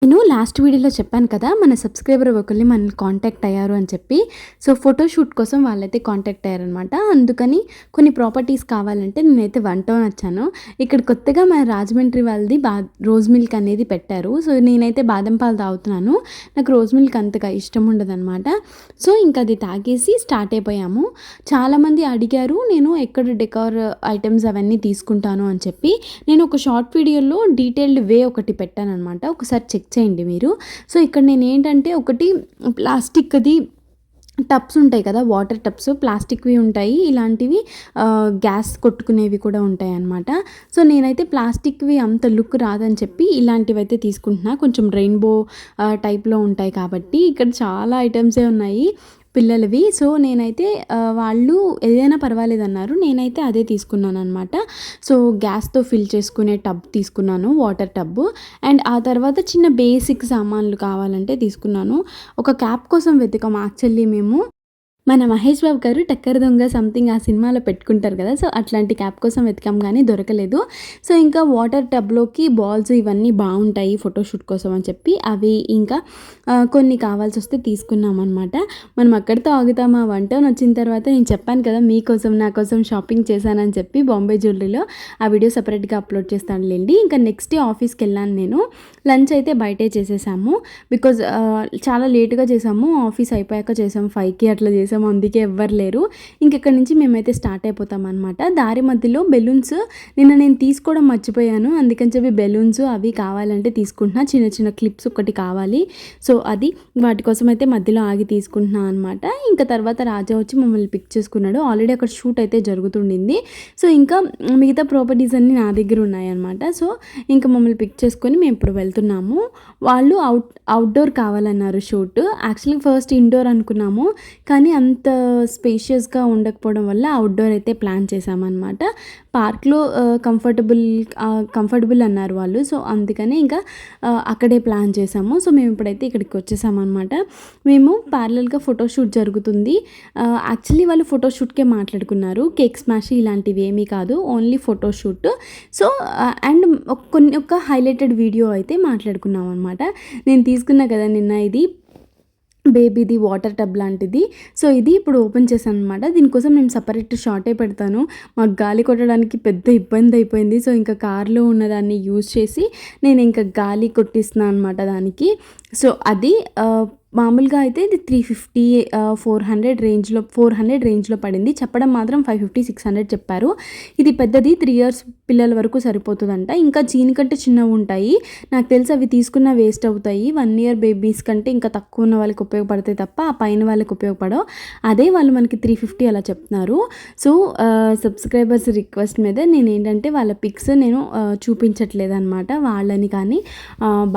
నేను లాస్ట్ వీడియోలో చెప్పాను కదా, మన సబ్స్క్రైబర్ ఒకరిని మనల్ని కాంటాక్ట్ అయ్యారు అని చెప్పి. సో ఫోటోషూట్ కోసం వాళ్ళైతే కాంటాక్ట్ అయ్యారనమాట. అందుకని కొన్ని ప్రాపర్టీస్ కావాలంటే నేనైతే వన్ టౌన్ వచ్చాను. ఇక్కడ కొత్తగా మన రాజమండ్రి వాళ్ళది రోజ్ మిల్క్ అనేది పెట్టారు. సో నేనైతే బాదం పాలు తాగుతున్నాను. నాకు రోజ్ మిల్క్ అంతగా ఇష్టం ఉండదన్నమాట. సో ఇంకా అది తాగేసి స్టార్ట్ అయిపోయాము. చాలామంది అడిగారు నేను ఎక్కడ డెకార్ ఐటమ్స్ అవన్నీ తీసుకుంటాను అని చెప్పి. నేను ఒక షార్ట్ వీడియోలో డీటెయిల్డ్ వే ఒకటి పెట్టాను అనమాట. ఒకసారి చెక్ చేయండి మీరు. సో ఇక్కడ నేను ఏంటంటే ఒకటి ప్లాస్టిక్ది టబ్స్ ఉంటాయి కదా, వాటర్ టబ్స్ ప్లాస్టిక్వి ఉంటాయి, ఇలాంటివి గ్యాస్ కొట్టుకునేవి కూడా ఉంటాయి అన్నమాట. సో నేనైతే ప్లాస్టిక్వి అంత లుక్ రాదని చెప్పి ఇలాంటివి అయితే తీసుకుంటున్నా. కొంచెం రెయిన్బో టైప్లో ఉంటాయి కాబట్టి ఇక్కడ చాలా ఐటమ్సే ఉన్నాయి పిల్లలవి. సో నేనైతే వాళ్ళు ఏదైనా పర్వాలేదన్నారు. నేనైతే అదే తీసుకున్నాను అనమాట. సో గ్యాస్తో ఫిల్ చేసుకునే టబ్ తీసుకున్నాను, వాటర్ టబ్. అండ్ ఆ తర్వాత చిన్న బేసిక్ సామాన్లు కావాలంటే తీసుకున్నాను. ఒక క్యాప్ కోసం వెతికాం యాక్చువల్లీ మేము. మన మహేష్ బాబు గారు టక్కర్ దొంగ సంథింగ్ ఆ సినిమాలో పెట్టుకుంటారు కదా, సో అట్లాంటి క్యాప్ కోసం వెతికాం కానీ దొరకలేదు. సో ఇంకా వాటర్ టబ్లోకి బాల్స్ ఇవన్నీ బాగుంటాయి ఫోటోషూట్ కోసం అని చెప్పి అవి ఇంకా కొన్ని కావాల్సి వస్తే తీసుకున్నాం అనమాట. మనం అక్కడితో ఆగుతామా, వన్ టౌన్ వచ్చిన తర్వాత నేను చెప్పాను కదా మీకోసం నా కోసం షాపింగ్ చేశానని చెప్పి బాంబే జ్యువెలరీలో. ఆ వీడియో సపరేట్గా అప్లోడ్ చేస్తానులేండి. ఇంకా నెక్స్ట్ డే ఆఫీస్కి వెళ్ళాను నేను. లంచ్ అయితే బయటే చేసేసాము బికాజ్ చాలా లేట్గా చేసాము. ఆఫీస్ అయిపోయాక చేసాము, 5కి అట్లా చేసాము. అందుకే ఎవ్వరు లేరు. ఇంకెక్కడి నుంచి మేమైతే స్టార్ట్ అయిపోతాం అనమాట. దారి మధ్యలో బెలూన్స్ నిన్న నేను తీసుకోవడం మర్చిపోయాను. అందుకని చెప్పి బెలూన్స్ అవి కావాలంటే తీసుకుంటున్నా. చిన్న చిన్న క్లిప్స్ ఒకటి కావాలి. సో అది వాటి కోసం అయితే మధ్యలో ఆగి తీసుకుంటున్నాను అనమాట. ఇంకా తర్వాత రాజా వచ్చి మమ్మల్ని పిక్ చేసుకున్నాడు. ఆల్రెడీ అక్కడ షూట్ అయితే జరుగుతుండింది. సో ఇంకా మిగతా ప్రాపర్టీస్ అన్నీ నా దగ్గర ఉన్నాయన్నమాట. సో ఇంకా మమ్మల్ని పిక్ చేసుకొని మేము ఇప్పుడు వెళ్తున్నాము. వాళ్ళు అవుట్డోర్ కావాలన్నారు షూట్. యాక్చువల్లీ ఫస్ట్ ఇండోర్ అనుకున్నాము కానీ అంత స్పేషియస్గా ఉండకపోవడం వల్ల అవుట్డోర్ అయితే ప్లాన్ చేసామన్నమాట. పార్క్లో కంఫర్టబుల్ అన్నారు వాళ్ళు. సో అందుకని ఇంకా అక్కడే ప్లాన్ చేసాము. సో మేము ఇప్పుడైతే ఇక్కడికి వచ్చేసామన్నమాట. మేము ప్యారలల్గా ఫోటోషూట్ జరుగుతుంది. యాక్చువల్లీ వాళ్ళు ఫోటోషూట్కే మాట్లాడుకున్నారు, కేక్ స్మాష్ ఇలాంటివి ఏమీ కాదు, ఓన్లీ ఫోటోషూట్. సో అండ్ ఒక హైలైటెడ్ వీడియో అయితే మాట్లాడుకున్నాం అనమాట. నేను తీసుకున్నా కదా నిన్న ఇది బేబీది వాటర్ టబ్ లాంటిది. సో ఇది ఇప్పుడు ఓపెన్ చేశాను అనమాట. దీనికోసం నేను సపరేట్ షార్టే పెడతాను. మాకు గాలి కొట్టడానికి పెద్ద ఇబ్బంది అయిపోయింది. సో ఇంకా కార్లో ఉన్నదాన్ని యూజ్ చేసి నేను ఇంకా గాలి కొట్టిస్తున్నాను అనమాట దానికి. సో అది మామూలుగా అయితే ఇది 350 400 రేంజ్లో పడింది. చెప్పడం మాత్రం 550 600 చెప్పారు. ఇది పెద్దది 3 years పిల్లల వరకు సరిపోతుందంట. ఇంకా దీనికంటే చిన్నవి ఉంటాయి. నాకు తెలిసి అవి తీసుకున్న వేస్ట్ అవుతాయి. 1 year బేబీస్ కంటే ఇంకా తక్కువ ఉన్న వాళ్ళకి ఉపయోగపడతాయి తప్ప ఆ పైన వాళ్ళకి ఉపయోగపడవు. అదే వాళ్ళు మనకి 350 అలా చెప్తున్నారు. సో సబ్స్క్రైబర్స్ రిక్వెస్ట్ మీద నేను ఏంటంటే వాళ్ళ పిక్స్ నేను చూపించట్లేదు అనమాట. వాళ్ళని కానీ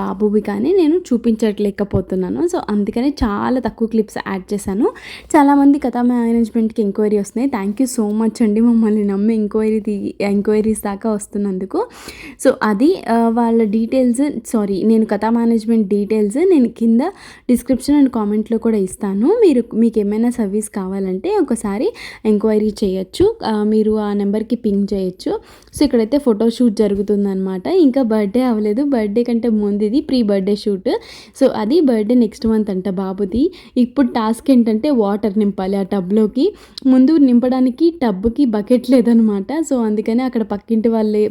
బాబువి కానీ నేను చూపించట్లేకపోతున్నాను. సో అందుకని చాలా తక్కువ క్లిప్స్ యాడ్ చేశాను. చాలామంది కథా మేనేజ్మెంట్కి ఎంక్వైరీ వస్తున్నాయి. థ్యాంక్ యూ సో మచ్ అండి, మమ్మల్ని నమ్మి ఎంక్వైరీస్ దాకా వస్తున్నందుకు. సో అది వాళ్ళ డీటెయిల్స్, నేను కథా మేనేజ్మెంట్ డీటెయిల్స్ నేను కింద డిస్క్రిప్షన్ అండ్ కామెంట్లో కూడా ఇస్తాను. మీకు ఏమైనా సర్వీస్ కావాలంటే ఒకసారి ఎంక్వైరీ చేయొచ్చు. మీరు ఆ నెంబర్కి పింగ్ చేయొచ్చు. సో ఇక్కడైతే ఫోటోషూట్ జరుగుతుందనమాట. ఇంకా బర్త్డే అవ్వలేదు, బర్త్డే కంటే ముందు ఇది ప్రీ బర్త్డే షూట్. సో అది బర్త్డే నెక్స్ట్ మంత్ అంట బాబుది. ఇప్పుడు టాస్క్ ఏంటంటే వాటర్ నింపాలి ఆ టబ్లోకి. ముందు నింపడానికి టబ్కి బకెట్ లేదనమాట. సో అందుకని అక్కడ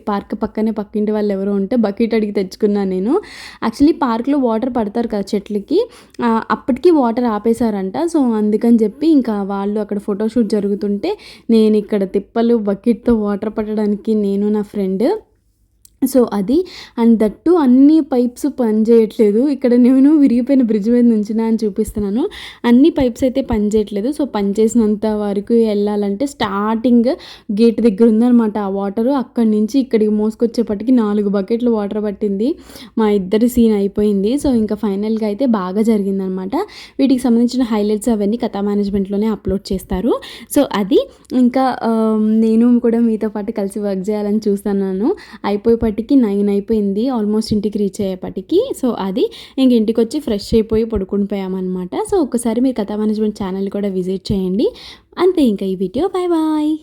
పార్క్ పక్కనే పక్కింటి వాళ్ళు ఎవరో ఉంటే బకెట్ అడిగి తెచ్చుకున్నాను నేను. యాక్చువల్లీ పార్క్లో వాటర్ పడతారు కదా చెట్లకి, అప్పటికి వాటర్ ఆపేశారంట. సో అందుకని చెప్పి ఇంకా వాళ్ళు అక్కడ ఫోటోషూట్ జరుగుతుంటే నేను ఇక్కడ తిప్పలు బకెట్తో వాటర్ పట్టడానికి నేను నా ఫ్రెండ్. సో అది అండ్ దట్టు అన్ని పైప్స్ పనిచేయట్లేదు. ఇక్కడ నేను విరిగిపోయిన బ్రిడ్జ్ మీద నుంచినా అని చూపిస్తున్నాను. అన్ని పైప్స్ అయితే పనిచేయట్లేదు. సో పనిచేసినంత వరకు వెళ్ళాలంటే స్టార్టింగ్ గేట్ దగ్గర ఉందన్నమాట ఆ వాటరు. అక్కడి నుంచి ఇక్కడికి మోసుకొచ్చేపటికి 4 బకెట్లు వాటర్ పట్టింది. మా ఇద్దరి సీన్ అయిపోయింది. సో ఇంకా ఫైనల్గా అయితే బాగా జరిగిందనమాట. వీటికి సంబంధించిన హైలైట్స్ అవన్నీ కథా మేనేజ్మెంట్లోనే అప్లోడ్ చేస్తారు. సో అది ఇంకా నేను కూడా మీతో పాటు కలిసి వర్క్ చేయాలని చూస్తున్నాను. అయిపోయేపటికి 9 అయిపోయింది ఆల్మోస్ట్ ఇంటికి రీచ్ అయ్యేపటికి. సో అది ఇంక ఇంటికి వచ్చి ఫ్రెష్ అయిపోయి పడుకుని పోయామన్నమాట. సో ఒకసారి మీరు కథా మేనేజ్మెంట్ ఛానల్ కూడా విజిట్ చేయండి. అంతే ఇంకా ఈ వీడియో. Bye bye.